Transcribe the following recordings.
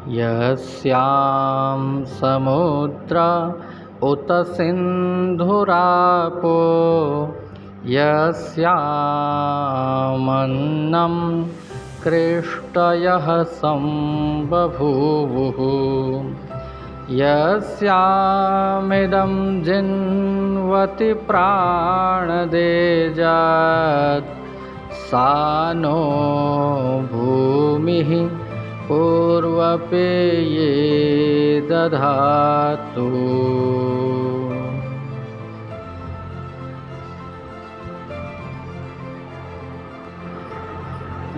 यस्यां समुद्र उत सिन्धुरापो यस्यामन्नं कृष्टयः सम्बभूवुः यस्यामिदं जिन्वति प्राणदेजात् सा नो भूमिः पूर्वपेये दधातु।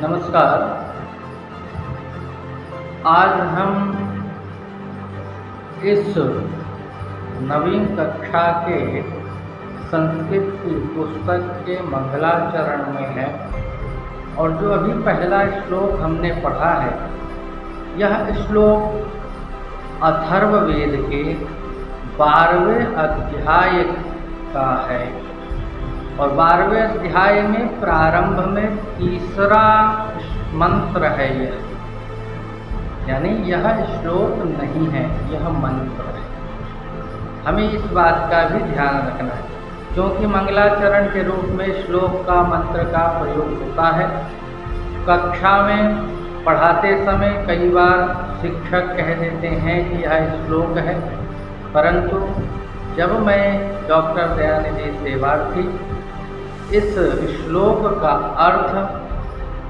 नमस्कार। आज हम इस नवीन कक्षा के संस्कृत की पुस्तक के मंगलाचरण में है और जो अभी पहला श्लोक हमने पढ़ा है यह श्लोक अथर्ववेद के 12वें अध्याय का है और 12वें अध्याय में प्रारंभ में तीसरा मंत्र है यह, यानी यह श्लोक नहीं है, यह मंत्र है। हमें इस बात का भी ध्यान रखना है क्योंकि मंगलाचरण के रूप में श्लोक का मंत्र का प्रयोग होता है। कक्षा में पढ़ाते समय कई बार शिक्षक कह देते हैं कि यह श्लोक है, परंतु जब मैं डॉक्टर दयानिधि सेवार्थी इस श्लोक का अर्थ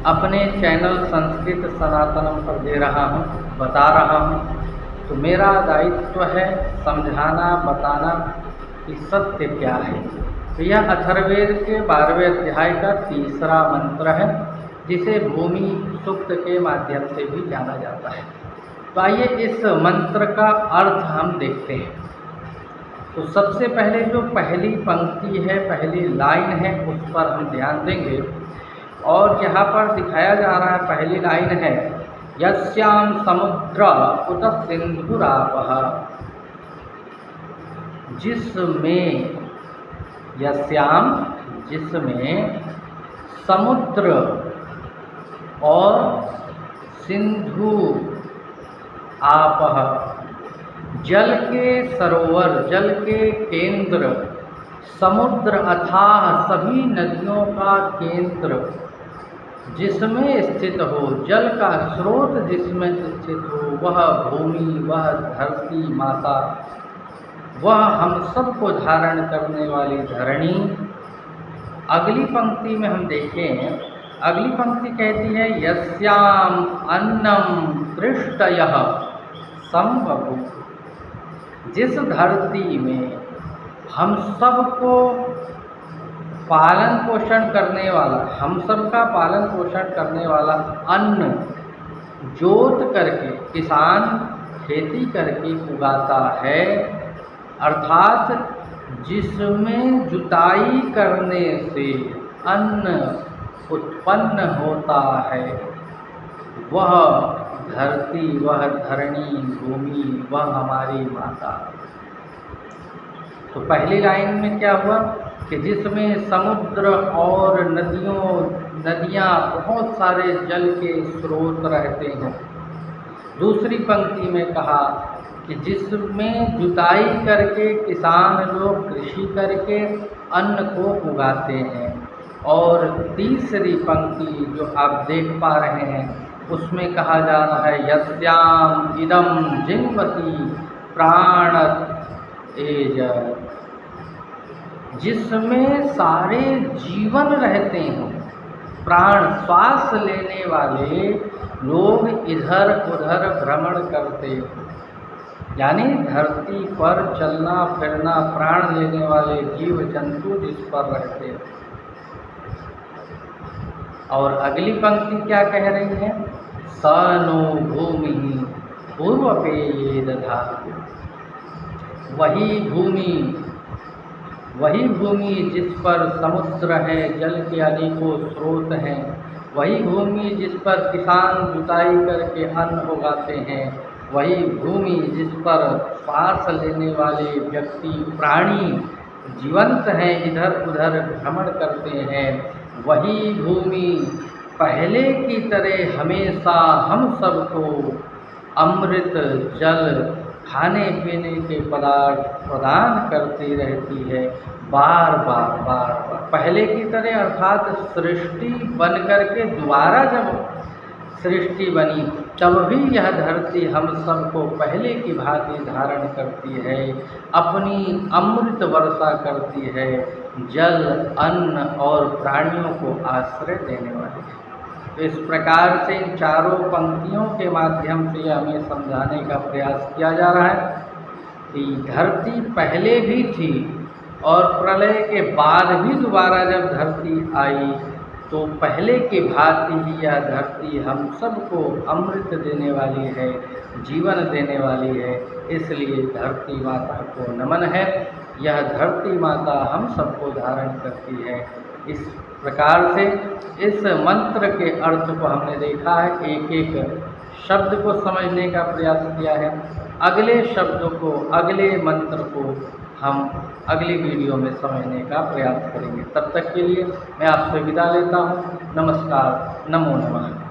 अपने चैनल संस्कृत सनातनम पर दे रहा हूँ, बता रहा हूँ, तो मेरा दायित्व है समझाना, बताना कि सत्य क्या है। तो यह अथर्ववेद के 12वें अध्याय का तीसरा मंत्र है जिसे भूमि सूक्त के माध्यम से भी जाना जाता है। तो आइए इस मंत्र का अर्थ हम देखते हैं। तो सबसे पहले जो पहली पंक्ति है, पहली लाइन है, उस पर हम ध्यान देंगे और यहाँ पर दिखाया जा रहा है, पहली लाइन है यस्यां समुद्र उत सिन्धुरापः, जिसमें, यस्यां जिसमें, समुद्र और सिंधु आपः जल के सरोवर, जल के केंद्र, समुद्र अथाह सभी नदियों का केंद्र जिसमें स्थित हो, जल का स्रोत जिसमें स्थित हो, वह भूमि, वह धरती माता, वह हम सबको धारण करने वाली धरणी। अगली पंक्ति में हम देखें, अगली पंक्ति कहती है यस्याम अन्नम कृष्टयः सम्बभूव, जिस धरती में हम सबको पालन पोषण करने वाला, हम सबका पालन पोषण करने वाला अन्न जोत करके, किसान खेती करके उगाता है, अर्थात जिसमें जुताई करने से अन्न उत्पन्न होता है, वह धरती, वह धरणी, भूमि, वह हमारी माता। तो पहली लाइन में क्या हुआ कि जिसमें समुद्र और नदियाँ बहुत सारे जल के स्रोत रहते हैं। दूसरी पंक्ति में कहा कि जिसमें जुताई करके किसान लोग कृषि करके अन्न को उगाते हैं। और तीसरी पंक्ति जो आप देख पा रहे हैं उसमें कहा जा रहा है यस्याम इदं जिन्वति प्राण एज, जिसमें सारे जीवन रहते हैं, प्राण श्वास लेने वाले लोग इधर उधर भ्रमण करते हैं, यानी धरती पर चलना फिरना प्राण लेने वाले जीव जंतु जिस पर रहते हैं। और अगली पंक्ति क्या कह रही है, स नो भूमि पूर्वपेये दधातु, वही भूमि जिस पर समुद्र है, जल के अनेकों स्रोत हैं, वही भूमि जिस पर किसान जुताई करके अन्न उगाते हैं, वही भूमि जिस पर श्वास लेने वाले व्यक्ति प्राणी जीवंत हैं, इधर उधर भ्रमण करते हैं, वही भूमि पहले की तरह हमेशा हम सबको अमृत जल खाने पीने के पदार्थ प्रदान करती रहती है, बार बार बार बार पहले की तरह, अर्थात सृष्टि बन करके दोबारा जब सृष्टि बनी तब भी यह धरती हम सबको पहले की भांति धारण करती है, अपनी अमृत वर्षा करती है, जल अन्न और प्राणियों को आश्रय देने वाली है। तो इस प्रकार से इन चारों पंक्तियों के माध्यम से हमें समझाने का प्रयास किया जा रहा है कि धरती पहले भी थी और प्रलय के बाद भी दोबारा जब धरती आई तो पहले की भांति ही यह धरती हम सबको अमृत देने वाली है, जीवन देने वाली है। इसलिए धरती माता को नमन है। यह धरती माता हम सबको धारण करती है। इस प्रकार से इस मंत्र के अर्थ को हमने देखा है, एक एक शब्द को समझने का प्रयास किया है। अगले शब्दों को, अगले मंत्र को हम अगली वीडियो में समझने का प्रयास करेंगे। तब तक के लिए मैं आपसे विदा लेता हूँ। नमस्कार, नमो नमः।